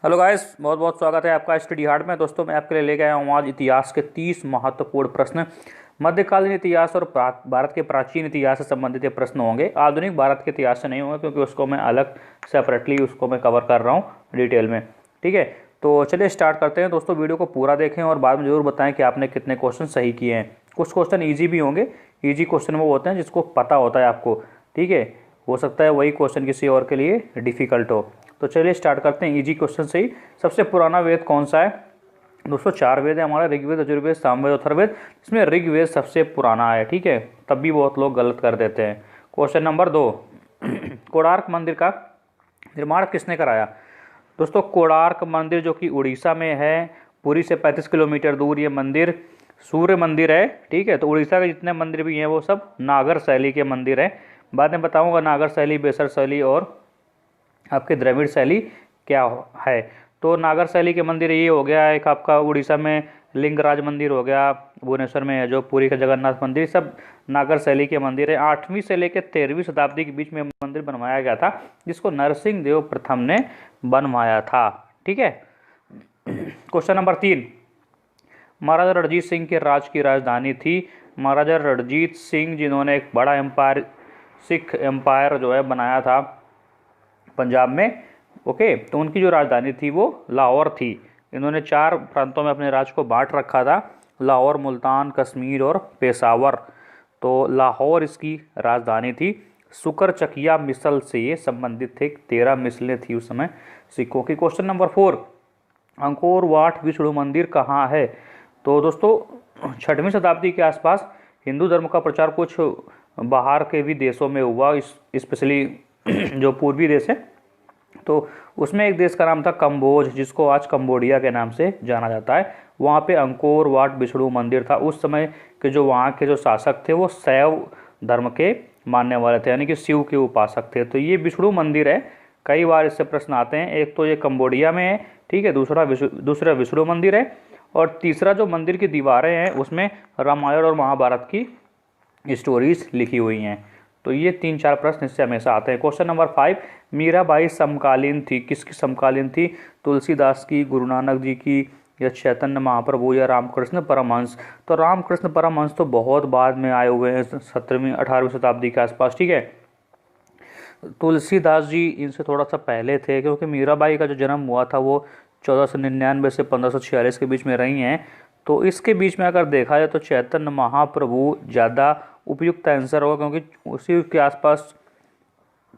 Hello guys, बहुत बहुत स्वागत है आपका स्टडी हार्ड में। दोस्तों, मैं आपके लिए लेके आया हूँ आज इतिहास के 30 महत्वपूर्ण प्रश्न। मध्यकालीन इतिहास और भारत के प्राचीन इतिहास से संबंधित ये प्रश्न होंगे। आधुनिक भारत के इतिहास से नहीं होंगे, क्योंकि उसको मैं अलग सेपरेटली उसको मैं कवर कर रहा हूँ डिटेल में। ठीक है, तो चलिए स्टार्ट करते हैं। दोस्तों, वीडियो को पूरा देखें और बाद में जरूर बताएं कि आपने कितने क्वेश्चन सही किए हैं। कुछ क्वेश्चन ईजी भी होंगे। ईजी क्वेश्चन वो होते हैं जिसको पता होता है आपको। ठीक है, हो सकता है वही क्वेश्चन किसी और के लिए डिफिकल्ट हो। तो चलिए स्टार्ट करते हैं इजी क्वेश्चन से ही। सबसे पुराना वेद कौन सा है? दोस्तों, 4 वेद है हमारा, ऋग्वेद, यजुर्वेद, सामवेद, अथर्ववेद। इसमें ऋग्वेद सबसे पुराना है। ठीक है, तब भी बहुत लोग गलत कर देते हैं। क्वेश्चन नंबर 2, कोणार्क मंदिर का निर्माण किसने कराया? दोस्तों, कोणार्क मंदिर जो कि उड़ीसा में है, पुरी से 35 किलोमीटर दूर ये मंदिर सूर्य मंदिर है। ठीक है, तो उड़ीसा के जितने मंदिर भी हैं वो सब नागर शैली के मंदिर हैं। बाद में बताऊंगा नागर शैली, बेसर शैली और आपके द्रविड़ शैली क्या है। तो नागर शैली के मंदिर ये हो गया, एक आपका उड़ीसा में लिंगराज मंदिर हो गया, भुवनेश्वर में है जो पुरी का जगन्नाथ मंदिर, सब नागर शैली के मंदिर है। 8वीं से लेकर 13वीं शताब्दी के बीच में मंदिर बनवाया गया था, जिसको नरसिंह देव प्रथम ने बनवाया था। ठीक है, क्वेश्चन नंबर 3, महाराजा रणजीत सिंह के राज की राजधानी थी? महाराजा रणजीत सिंह जिन्होंने एक बड़ा एम्पायर, सिख एम्पायर जो है बनाया था पंजाब में। ओके, तो उनकी जो राजधानी थी वो लाहौर थी। इन्होंने 4 प्रांतों में अपने राज को बांट रखा था, लाहौर, मुल्तान, कश्मीर और पेशावर। तो लाहौर इसकी राजधानी थी। सुकरचकिया मिसल से ये संबंधित थे। 13 मिसलें थी उस समय सिखों की। Question number 4, Angkor Wat Vishnu मंदिर कहाँ है? तो दोस्तों, 6वीं शताब्दी के आसपास हिंदू धर्म का प्रचार कुछ बाहर के भी देशों में हुआ, स्पेशली जो पूर्वी देश है। तो उसमें एक देश का नाम था कंबोज, जिसको आज कंबोडिया के नाम से जाना जाता है। वहाँ पे अंकोर वाट विष्णु मंदिर था। उस समय के जो वहाँ के जो शासक थे वो शैव धर्म के मानने वाले थे, यानी कि शिव के उपासक थे। तो ये विष्णु मंदिर है। कई बार इससे प्रश्न आते हैं। एक तो ये कंबोडिया में है, ठीक है, दूसरा विष्णु मंदिर है, और तीसरा जो मंदिर की दीवारें हैं उसमें रामायण और महाभारत की स्टोरीज लिखी हुई हैं। तो ये 3-4 प्रश्न इससे हमेशा आते हैं। क्वेश्चन नंबर 5, मीराबाई समकालीन थी? किसकी समकालीन थी? तुलसीदास की, गुरु नानक जी की, या चैतन्य महाप्रभु, या रामकृष्ण परमहंस? तो रामकृष्ण परमहंस तो बहुत बाद में आए हुए हैं, 17वीं 18वीं शताब्दी के आसपास। ठीक है, तुलसीदास जी इनसे थोड़ा सा पहले थे, क्योंकि मीराबाई का जो जन्म हुआ था वो 1499 से 1546 के बीच में रही हैं। तो इसके बीच में अगर देखा जाए तो चैतन्य महाप्रभु ज़्यादा उपयुक्त आंसर होगा, क्योंकि उसी के आसपास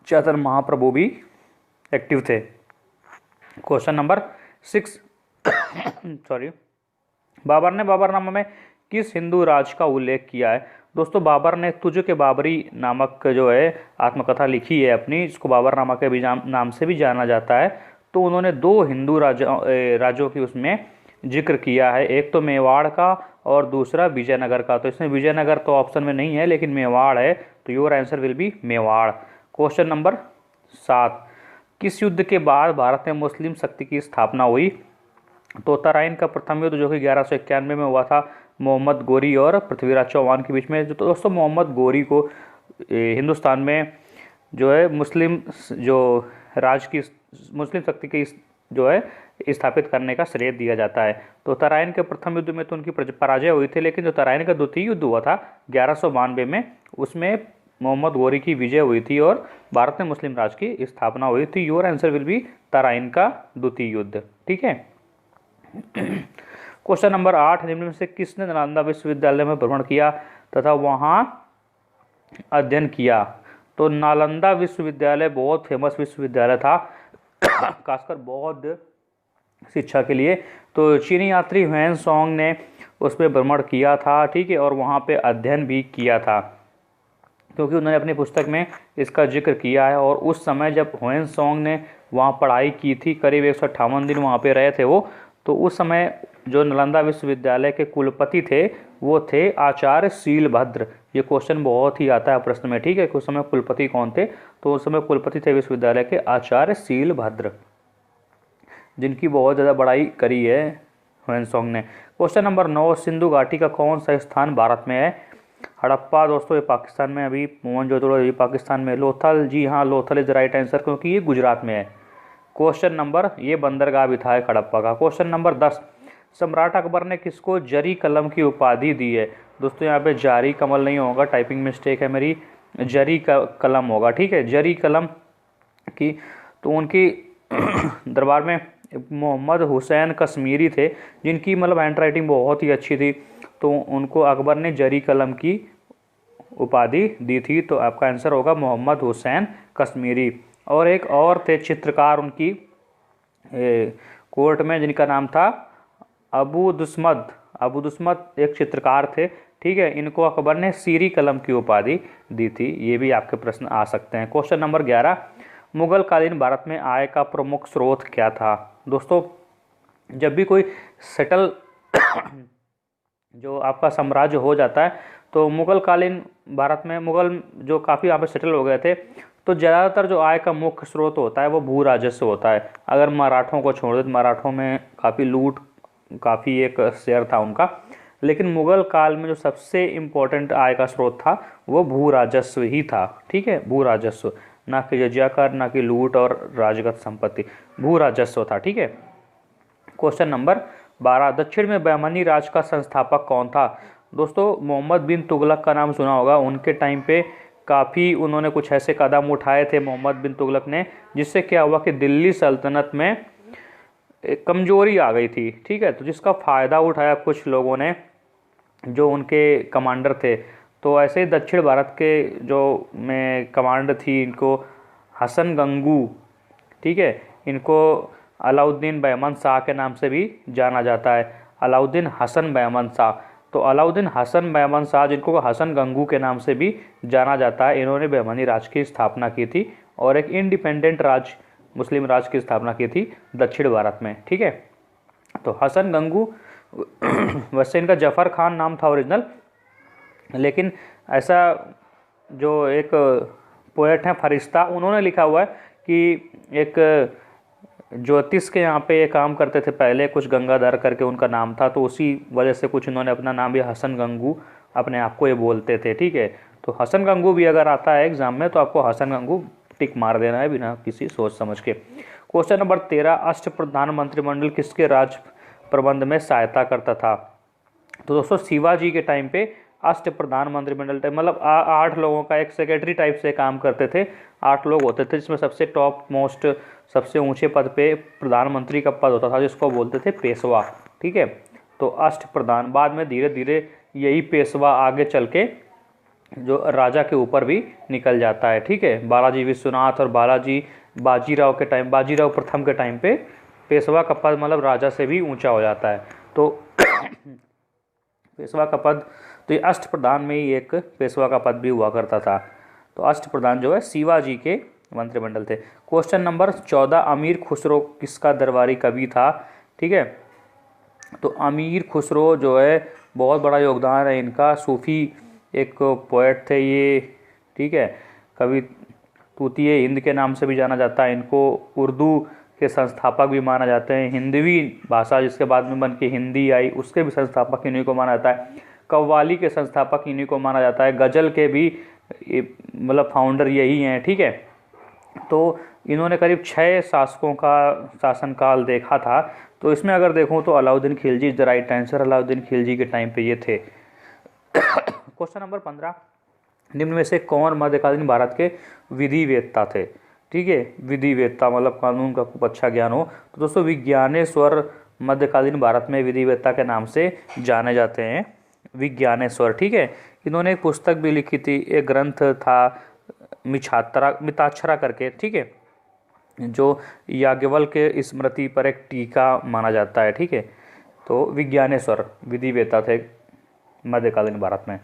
चैतन्य महाप्रभु भी एक्टिव थे। क्वेश्चन नंबर 6, सॉरी, बाबर ने बाबरनामा में किस हिंदू राज का उल्लेख किया है? दोस्तों, बाबर ने तुझ के बाबरी नामक जो है आत्मकथा लिखी है अपनी, जिसको बाबरनामा के भी नाम से भी जाना जाता है। तो उन्होंने 2 हिंदू राज्यों की उसमें जिक्र किया है, एक तो मेवाड़ का और दूसरा विजयनगर का। तो इसमें विजयनगर तो ऑप्शन में नहीं है, लेकिन मेवाड़ है, तो your answer will be Mewar. Question number 7, किस युद्ध के बाद भारत में मुस्लिम शक्ति की स्थापना हुई? तो तराइन का प्रथम युद्ध जो कि 1191 में हुआ था, मोहम्मद गोरी और पृथ्वीराज चौहान के बीच में। तो दोस्तों, मोहम्मद गोरी को हिंदुस्तान में जो है मुस्लिम शक्ति की जो है स्थापित करने का श्रेय दिया जाता है। तो तराइन के प्रथम युद्ध में तो उनकी पराजय हुई थी, लेकिन जो तराइन का द्वितीय युद्ध हुआ था 1192 में, उसमें मोहम्मद गोरी की विजय हुई थी और भारत में मुस्लिम राज की स्थापना हुई थी। Your answer will be Tarain का द्वितीय युद्ध। ठीक है, क्वेश्चन नंबर 8, निम्न में से किसने नालंदा विश्वविद्यालय में भ्रमण किया तथा वहां अध्ययन किया? तो नालंदा विश्वविद्यालय बहुत फेमस विश्वविद्यालय था, खासकर बौद्ध शिक्षा के लिए। तो चीनी यात्री ह्वेन सॉन्ग ने उस पर भ्रमण किया था। ठीक है, और वहाँ पे अध्ययन भी किया था, क्योंकि उन्होंने अपनी पुस्तक में इसका जिक्र किया है। और उस समय जब ह्वेन सॉन्ग ने वहाँ पढ़ाई की थी, करीब 158 दिन वहाँ पे रहे थे वो। तो उस समय जो नालंदा विश्वविद्यालय के कुलपति थे वो थे आचार्य शीलभद्र। ये क्वेश्चन बहुत ही आता है प्रश्न में। ठीक है, उस समय कुलपति कौन थे? तो उस समय कुलपति थे विश्वविद्यालय के आचार्य शीलभद्र, जिनकी बहुत ज़्यादा बड़ाई करी है ह्वेन सॉन्ग ने। क्वेश्चन नंबर 9, सिंधु घाटी का कौन सा स्थान भारत में है? हड़प्पा दोस्तों ये पाकिस्तान में, अभी मोहनजोदड़ो ये पाकिस्तान में, लोथल, जी हाँ लोथल इज राइट आंसर, क्योंकि ये गुजरात में है। क्वेश्चन नंबर, ये बंदरगाह भी था एक हड़प्पा का। क्वेश्चन नंबर 10, सम्राट अकबर ने किसको जरी कलम की उपाधि दी है? दोस्तों यहाँ पे जारी कमल नहीं होगा, टाइपिंग मिस्टेक है मेरी, जरी कलम होगा, ठीक है, जरी कलम की। तो उनकी दरबार में मोहम्मद हुसैन कश्मीरी थे, जिनकी मतलब हैंड राइटिंग बहुत ही अच्छी थी, तो उनको अकबर ने जरी कलम की उपाधि दी थी। तो आपका आंसर होगा मोहम्मद हुसैन कश्मीरी। और एक और थे चित्रकार उनकी कोर्ट में, जिनका नाम था अबू दुस्मद। अबू दुस्मद एक चित्रकार थे, ठीक है, इनको अकबर ने सीरी कलम की उपाधि दी थी। ये भी आपके प्रश्न आ सकते हैं। क्वेश्चन नंबर 11, मुगल कालीन भारत में आय का प्रमुख स्रोत क्या था? दोस्तों जब भी कोई सेटल जो आपका साम्राज्य हो जाता है, तो मुगल कालीन भारत में मुगल जो काफ़ी यहाँ पे सेटल हो गए थे, तो ज़्यादातर जो आय का मुख्य स्रोत होता है वो भू राजस्व होता है। अगर मराठों को छोड़ दें तो मराठों में काफ़ी लूट, काफ़ी एक शेयर था उनका, लेकिन मुगल काल में जो सबसे इम्पोर्टेंट आय का स्रोत था वो भू राजस्व ही था, ठीक है, भू राजस्व, ना कि जजिया कर, ना कि लूट और राजगत संपत्ति, भू राजस्व था, ठीक है। क्वेश्चन नंबर 12, दक्षिण में बहमनी राज का संस्थापक कौन था? दोस्तों मोहम्मद बिन तुगलक का नाम सुना होगा। उनके टाइम पे काफ़ी उन्होंने कुछ ऐसे कदम उठाए थे मोहम्मद बिन तुगलक ने, जिससे क्या हुआ कि दिल्ली सल्तनत में कमजोरी आ गई थी, ठीक है। तो जिसका फ़ायदा उठाया कुछ लोगों ने, जो उनके कमांडर थे। तो ऐसे ही दक्षिण भारत के जो में कमांडर थी, इनको हसन गंगू, ठीक है, इनको अलाउद्दीन बहमन शाह के नाम से भी जाना जाता है, अलाउद्दीन हसन बहमन शाह। तो अलाउद्दीन हसन बहमन शाह, जिनको हसन गंगू के नाम से भी जाना जाता है, इन्होंने बहमनी राज की स्थापना की थी और एक इंडिपेंडेंट राज, मुस्लिम राज की स्थापना की थी दक्षिण भारत में, ठीक है। तो हसन गंगू, वैसे इनका जफ़र खान नाम था ओरिजिनल, लेकिन ऐसा जो एक पोएट हैं फरिश्ता, उन्होंने लिखा हुआ है कि एक ज्योतिष के यहाँ पे ये काम करते थे पहले, कुछ गंगाधर करके उनका नाम था, तो उसी वजह से कुछ इन्होंने अपना नाम भी हसन गंगू अपने आप को ये बोलते थे, ठीक है। तो हसन गंगू भी अगर आता है एग्जाम में तो आपको हसन गंगू टिक मार देना है बिना किसी सोच समझ के। क्वेश्चन नंबर 13, अष्टप्रधान मंत्रिमंडल किसके राज प्रबंध में सहायता करता था? तो दोस्तों शिवाजी के टाइम पे अष्टप्रधान मंत्रिमंडल टाइप मतलब 8 लोगों का एक सेक्रेटरी टाइप से काम करते थे। 8 लोग होते थे, जिसमें सबसे टॉप मोस्ट, सबसे ऊंचे पद पे प्रधानमंत्री का पद होता था, जिसको बोलते थे पेशवा, ठीक है। तो अष्टप्रधान, बाद में धीरे धीरे यही पेशवा आगे चल के जो राजा के ऊपर भी निकल जाता है, ठीक है। बालाजी विश्वनाथ और बाजीराव के टाइम, बाजीराव प्रथम के टाइम पे पेशवा का पद मतलब राजा से भी ऊंचा हो जाता है। तो पेशवा का पद, तो ये अष्टप्रधान में ही एक पेशवा का पद भी हुआ करता था। तो अष्टप्रधान जो है शिवाजी के मंत्रिमंडल थे। क्वेश्चन नंबर 14, अमीर खुसरो किसका दरबारी कवि था? ठीक है, तो अमीर खुसरो जो है बहुत बड़ा योगदान है इनका, सूफी एक पोएट थे ये, ठीक है। कवि तूतिए हिंद के नाम से भी जाना जाता है इनको, उर्दू के संस्थापक भी माना जाते हैं, हिंदवी भाषा जिसके बाद में बन के हिंदी आई उसके भी संस्थापक इन्हीं को माना जाता है, कव्वाली के संस्थापक इन्हीं को माना जाता है, गज़ल के भी मतलब फाउंडर यही हैं, ठीक है। तो इन्होंने करीब 6 शासकों का शासनकाल देखा था। तो इसमें अगर देखूं तो Alauddin Khilji is the right answer, Alauddin Khilji के टाइम पे ये थे। क्वेश्चन नंबर 15, निम्न में से कौन मध्यकालीन भारत के विधिवेत्ता थे? ठीक है, विधिवेत्ता मतलब कानून का खूब अच्छा ज्ञान हो। तो दोस्तों विज्ञानेश्वर मध्यकालीन भारत में विधिवेत्ता के नाम से जाने जाते हैं, विज्ञानेश्वर, ठीक है। इन्होंने एक पुस्तक भी लिखी थी, एक ग्रंथ था मिताक्षरा करके, ठीक है, जो याज्ञवल्क्य के स्मृति पर एक टीका माना जाता है, ठीक है। तो विज्ञानेश्वर विधिवेत्ता थे मध्यकालीन भारत में।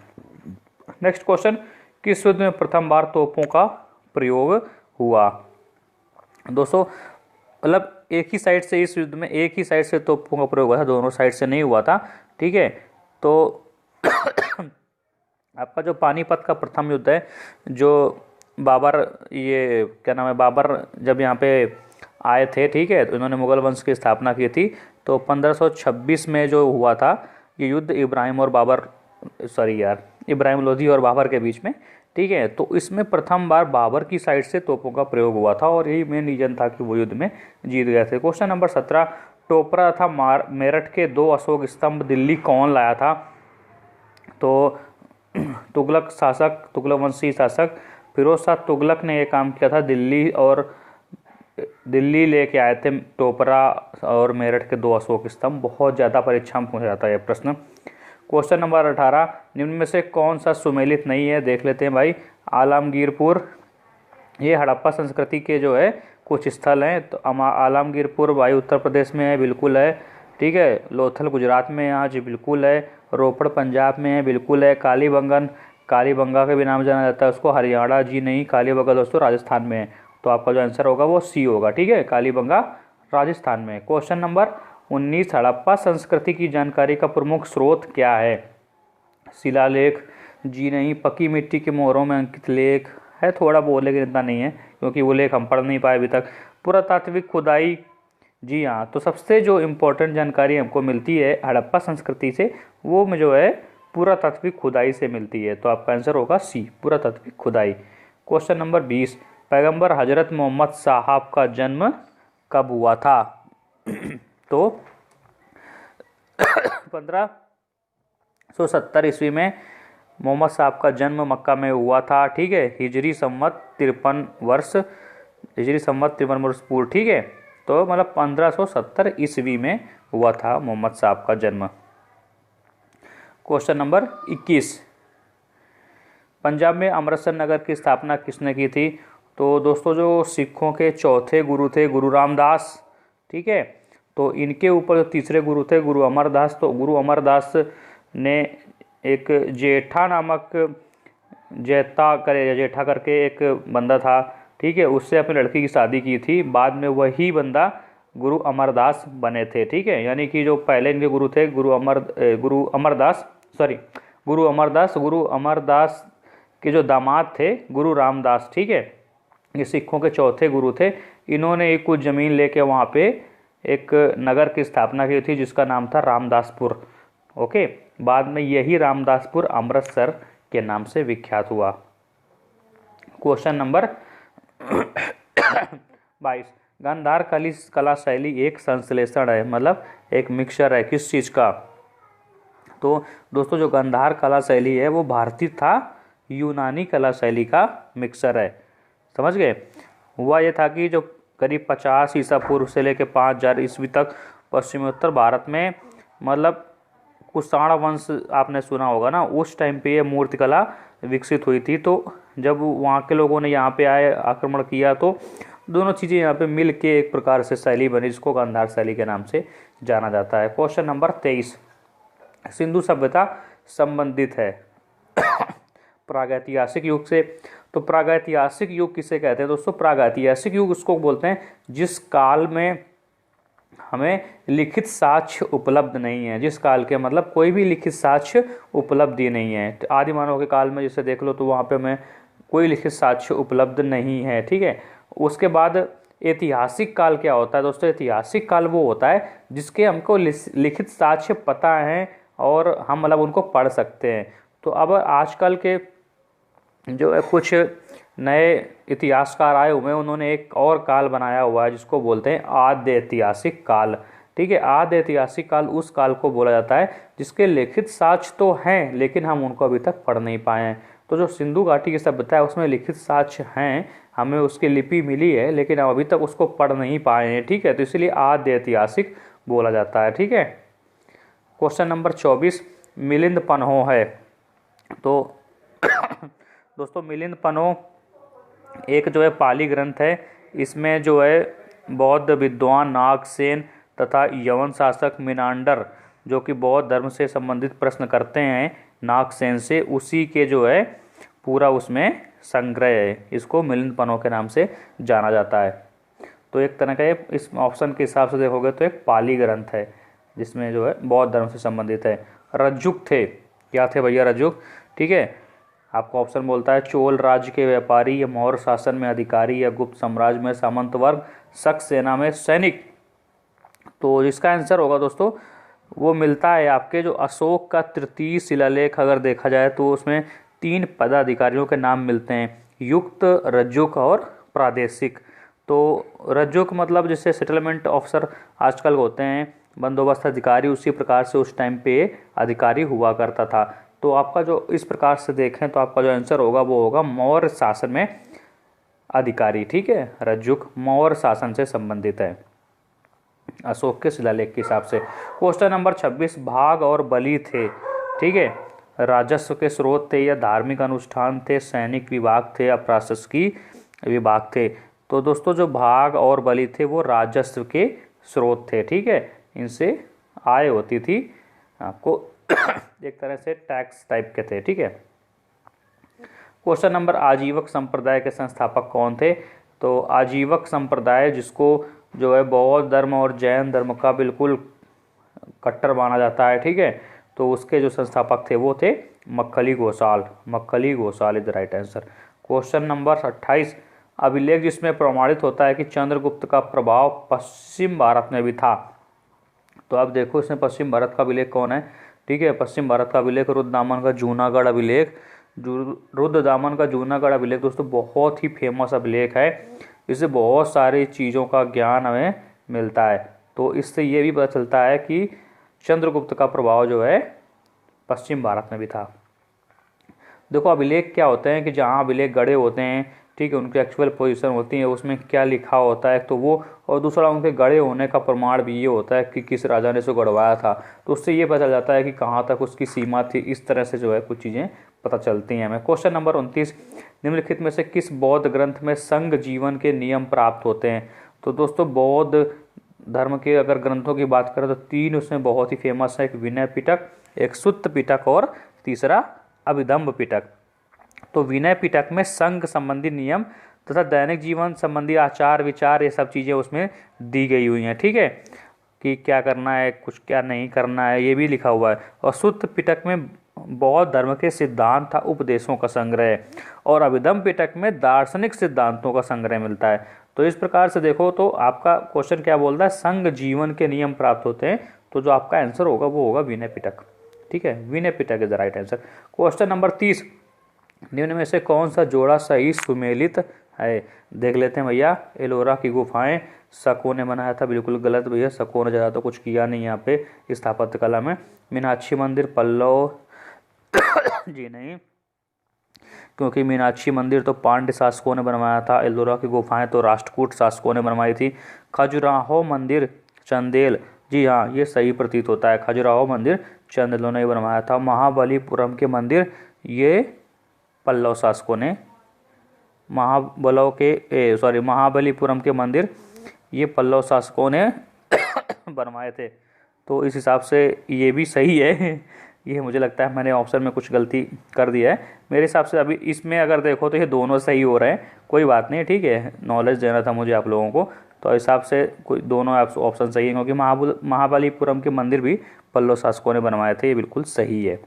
नेक्स्ट क्वेश्चन, किस युद्ध में प्रथम बार तोपों का प्रयोग हुआ? दोस्तों मतलब एक ही साइड से, इस युद्ध में एक ही साइड से तोपों का प्रयोग हुआ था, दोनों साइड से नहीं हुआ था, ठीक है। तो आपका जो पानीपत का प्रथम युद्ध है, जो बाबर, ये क्या नाम है, बाबर जब यहाँ पे आए थे, ठीक है, तो इन्होंने मुगल वंश की स्थापना की थी। तो 1526 में जो हुआ था ये युद्ध, इब्राहिम लोधी और बाबर के बीच में ठीक है। तो इसमें प्रथम बार बाबर की साइड से तोपों का प्रयोग हुआ था और यही मेन रीजन था कि वो युद्ध में जीत गए थे। क्वेश्चन नंबर 17, टोपरा तथा मेरठ के 2 अशोक स्तंभ दिल्ली कौन लाया था? तो तुगलक वंशी शासक फिरोज शाह तुगलक ने यह काम किया था। दिल्ली लेके आए थे टोपरा और मेरठ के 2 अशोक स्तंभ। बहुत ज़्यादा परीक्षा में पूछा जाता है यह प्रश्न। क्वेश्चन नंबर 18, निम्न में से कौन सा सुमेलित नहीं है? देख लेते हैं भाई। आलमगीरपुर, ये हड़प्पा संस्कृति के जो है कुछ स्थल हैं। तो आलमगीरपुर भाई उत्तर प्रदेश में है, बिल्कुल है। ठीक है। लोथल गुजरात में है, हाँ जी बिल्कुल है। रोपड़ पंजाब में है, बिल्कुल है। कालीबंगा के भी नाम जाना जाता है उसको, हरियाणा जी नहीं, कालीबंगा दोस्तों राजस्थान में है। तो आपका जो आंसर होगा वो सी होगा। ठीक है, कालीबंगा राजस्थान में। क्वेश्चन नंबर 19, हड़प्पा संस्कृति की जानकारी का प्रमुख स्रोत क्या है? शिलालेख जी नहीं, पक्की मिट्टी के मोहरों में अंकित लेख है, थोड़ा बहुत लेकिन इतना नहीं है क्योंकि वो लेख हम पढ़ नहीं पाए अभी तक। पुरातात्विक खुदाई, जी हाँ। तो सबसे जो इम्पोर्टेंट जानकारी हमको मिलती है हड़प्पा संस्कृति से, वो में जो है पुरातात्विक खुदाई से मिलती है। तो आपका आंसर होगा सी, पुरातात्विक खुदाई। क्वेश्चन नंबर 20, पैगंबर हजरत मोहम्मद साहब का जन्म कब हुआ था? तो 1570 ईस्वी में मोहम्मद साहब का जन्म मक्का में हुआ था। ठीक है, हिजरी संवत 53 वर्ष पूर्व। ठीक है, तो मतलब 1570 ईस्वी में हुआ था मोहम्मद साहब का जन्म। क्वेश्चन नंबर 21, पंजाब में अमृतसर नगर की स्थापना किसने की थी? तो दोस्तों जो सिखों के चौथे गुरु थे गुरु रामदास। ठीक है, तो इनके ऊपर जो तीसरे गुरु थे गुरु अमरदास। तो गुरु अमरदास ने एक जेठा करके एक बंदा था। ठीक है, उससे अपनी लड़की की शादी की थी। बाद में वही बंदा गुरु अमरदास बने थे। ठीक है, यानी कि जो पहले इनके गुरु थे गुरु अमरदास के जो दामाद थे गुरु रामदास। ठीक है, ये सिखों के चौथे गुरु थे। इन्होंने एक कुछ ज़मीन लेके वहाँ पे एक नगर की स्थापना की थी जिसका नाम था रामदासपुर। ओके, बाद में यही रामदासपुर अमृतसर के नाम से विख्यात हुआ। क्वेश्चन नंबर 22, गांधार कला शैली एक संश्लेषण है, मतलब एक मिक्सचर है किस चीज़ का? तो दोस्तों जो गांधार कला शैली है वो भारतीय था यूनानी कला शैली का मिक्सचर है। समझ गए? हुआ ये था कि जो करीब 50 ईसा पूर्व से लेकर 5000 ईस्वी तक पश्चिमोत्तर भारत में, मतलब कुषाण वंश आपने सुना होगा ना, उस टाइम पे ये मूर्तिकला विकसित हुई थी। तो जब वहाँ के लोगों ने यहाँ पे आए आक्रमण किया तो दोनों चीज़ें यहाँ पे मिल के एक प्रकार से शैली बनी जिसको गांधार शैली के नाम से जाना जाता है। क्वेश्चन नंबर 23, सिंधु सभ्यता संबंधित है प्रागैतिहासिक युग से। तो प्रागैतिहासिक युग किसे कहते हैं दोस्तों? प्रागैतिहासिक युग उसको बोलते हैं जिस काल में हमें लिखित साक्ष्य उपलब्ध नहीं है। जिस काल के मतलब कोई भी लिखित साक्ष्य उपलब्धि नहीं है। तो आदि मानव के काल में जैसे देख लो तो वहाँ पे हमें कोई लिखित साक्ष्य उपलब्ध नहीं है। ठीक है, उसके बाद ऐतिहासिक काल क्या होता है दोस्तों? ऐतिहासिक काल वो होता है जिसके हमको लिखित साक्ष्य पता है और हम मतलब उनको पढ़ सकते हैं। तो अब आजकल के जो है कुछ नए इतिहासकार आए हुए हैं, उन्होंने एक और काल बनाया हुआ है जिसको बोलते हैं आद्य ऐतिहासिक काल। ठीक है, आद्य ऐतिहासिक काल उस काल को बोला जाता है जिसके लिखित साक्ष्य तो हैं लेकिन हम उनको अभी तक पढ़ नहीं पाए हैं। तो जो सिंधु घाटी की सभ्यता है उसमें लिखित साक्ष्य हैं, हमें उसकी लिपि मिली है लेकिन हम अभी तक उसको पढ़ नहीं पाए हैं। ठीक है, तो इसलिए आद्य ऐतिहासिक बोला जाता है। ठीक है, क्वेश्चन नंबर 24, मिलिंद पन्हो है। तो दोस्तों मिलिंद पन्हो एक जो है पाली ग्रंथ है। इसमें जो है बौद्ध विद्वान नागसेन तथा यवन शासक मिनांडर जो कि बौद्ध धर्म से संबंधित प्रश्न करते हैं नागसेन से, उसी के जो है पूरा उसमें संग्रह है। इसको मिलिंद पन्हो के नाम से जाना जाता है। तो एक तरह का इस ऑप्शन के हिसाब से देखोगे तो एक पाली ग्रंथ है जिसमें जो है बौद्ध धर्म से संबंधित है। रज्जुक थे, क्या थे भैया रज्जुक? ठीक है, आपको ऑप्शन बोलता है चोल राज्य के व्यापारी या मौर्य शासन में अधिकारी या गुप्त साम्राज्य में सामंत वर्ग, शक सेना में सैनिक। तो जिसका आंसर होगा दोस्तों वो मिलता है आपके जो अशोक का तृतीय शिलालेख अगर देखा जाए तो उसमें 3 पदाधिकारियों के नाम मिलते हैं, युक्त, रज्जुक और प्रादेशिक। तो रज्जुक मतलब जैसे सेटलमेंट ऑफिसर आजकल होते हैं, बंदोबस्त अधिकारी, उसी प्रकार से उस टाइम पे अधिकारी हुआ करता था। तो आपका जो इस प्रकार से देखें तो आपका जो आंसर होगा वो होगा मौर्य शासन में अधिकारी। ठीक है, रज्जुक मौर्य शासन से संबंधित है, अशोक के शिलालेख के हिसाब से। क्वेश्चन नंबर 26, भाग और बलि थे, ठीक है, राजस्व के स्रोत थे या धार्मिक अनुष्ठान थे, सैनिक विभाग थे या प्रशासकीय विभाग थे। तो दोस्तों जो भाग और बलि थे वो राजस्व के स्रोत थे। ठीक है, इनसे आय होती थी आपको एक तरह से टैक्स टाइप के थे। ठीक है, क्वेश्चन नंबर, आजीवक संप्रदाय के संस्थापक कौन थे? तो आजीवक संप्रदाय जिसको जो है बौद्ध धर्म और जैन धर्म का बिल्कुल कट्टर माना जाता है, ठीक है, तो उसके जो संस्थापक थे वो थे Makkhali Ghoshal. Makkhali Ghoshal is the right answer. Question number 28, अभिलेख जिसमें प्रमाणित होता है कि चंद्रगुप्त का प्रभाव पश्चिम भारत में भी था। तो आप देखो इसमें पश्चिम भारत का अभिलेख कौन है? ठीक है, पश्चिम भारत का अभिलेख रुद्रदामन का जूनागढ़ अभिलेख। रुद्रदामन का जूनागढ़ अभिलेख दोस्तों बहुत ही फेमस अभिलेख है, इससे बहुत सारी चीज़ों का ज्ञान हमें मिलता है। तो इससे ये भी पता चलता है कि चंद्रगुप्त का प्रभाव जो है पश्चिम भारत में भी था। देखो अभिलेख क्या होते हैं कि जहाँ अभिलेख गढ़े होते हैं, ठीक है, उनकी एक्चुअल पोजीशन होती है, उसमें क्या लिखा होता है तो वो, और दूसरा उनके गढ़े होने का प्रमाण भी ये होता है कि किस राजा ने उसको गढ़वाया था। तो उससे ये पता चल जाता है कि कहाँ तक उसकी सीमा थी। इस तरह से जो है कुछ चीज़ें पता चलती हैं हमें। क्वेश्चन नंबर 29, निम्नलिखित में से किस बौद्ध ग्रंथ में संघ जीवन के नियम प्राप्त होते हैं? तो दोस्तों बौद्ध धर्म के अगर ग्रंथों की बात करें तो 3 उसमें बहुत ही फेमस है, एक विनय पिटक, एक सुत्त पिटक और तीसरा अभिधम्म पिटक। तो विनय पिटक में संघ संबंधी नियम तथा दैनिक जीवन संबंधी आचार विचार ये सब चीज़ें उसमें दी गई हुई हैं। ठीक है, कि क्या करना है, कुछ क्या नहीं करना है, ये भी लिखा हुआ है। और सुत्त पिटक में बौद्ध धर्म के सिद्धांत था उपदेशों का संग्रह, और अभिधम्म पिटक में दार्शनिक सिद्धांतों का संग्रह मिलता है। तो इस प्रकार से देखो तो आपका क्वेश्चन क्या बोलता है, संघ जीवन के नियम प्राप्त होते हैं। तो जो आपका आंसर होगा वो होगा विनय पिटक। ठीक है, Vinaya Pitaka is the right answer. Question number 30, निम्न में से कौन सा जोड़ा सही सुमेलित है? देख लेते हैं भैया। एलोरा की गुफाएं शकों ने बनाया था, बिल्कुल गलत भैया, शकों ने ज़्यादा तो कुछ किया नहीं यहाँ पे स्थापत्य कला में। मीनाक्षी मंदिर पल्लव जी नहीं, क्योंकि मीनाक्षी मंदिर तो पांड्य शासकों ने बनवाया था, एलोरा की गुफाएं तो राष्ट्रकूट शासकों ने बनवाई थी। खजुराहो मंदिर चंदेल, जी हाँ ये सही प्रतीत होता है, खजुराहो मंदिर चंदेलों ने बनवाया था। महाबलीपुरम के मंदिर ये पल्लव शासकों ने, महाबलीपुरम के मंदिर ये पल्लव शासकों ने बनवाए थे। तो इस हिसाब से ये भी सही है। ये मुझे लगता है मैंने ऑप्शन में कुछ गलती कर दिया है मेरे हिसाब से। अभी इसमें अगर देखो तो ये दोनों सही हो रहे हैं, कोई बात नहीं, ठीक है, नॉलेज देना था मुझे आप लोगों को। तो हिसाब से कोई दोनों ऑप्शन सही है, क्योंकि महाबलीपुरम के मंदिर भी पल्लव शासकों ने बनवाए थे, ये बिल्कुल सही है।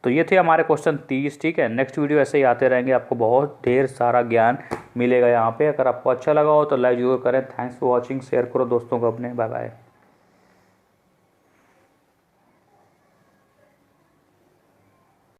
तो ये थे हमारे क्वेश्चन 30। ठीक है, नेक्स्ट वीडियो ऐसे ही आते रहेंगे, आपको बहुत ढेर सारा ज्ञान मिलेगा यहाँ पे। अगर आपको अच्छा लगा हो तो लाइक जरूर करें। थैंक्स फॉर वॉचिंग, शेयर करो दोस्तों को अपने। Bye bye.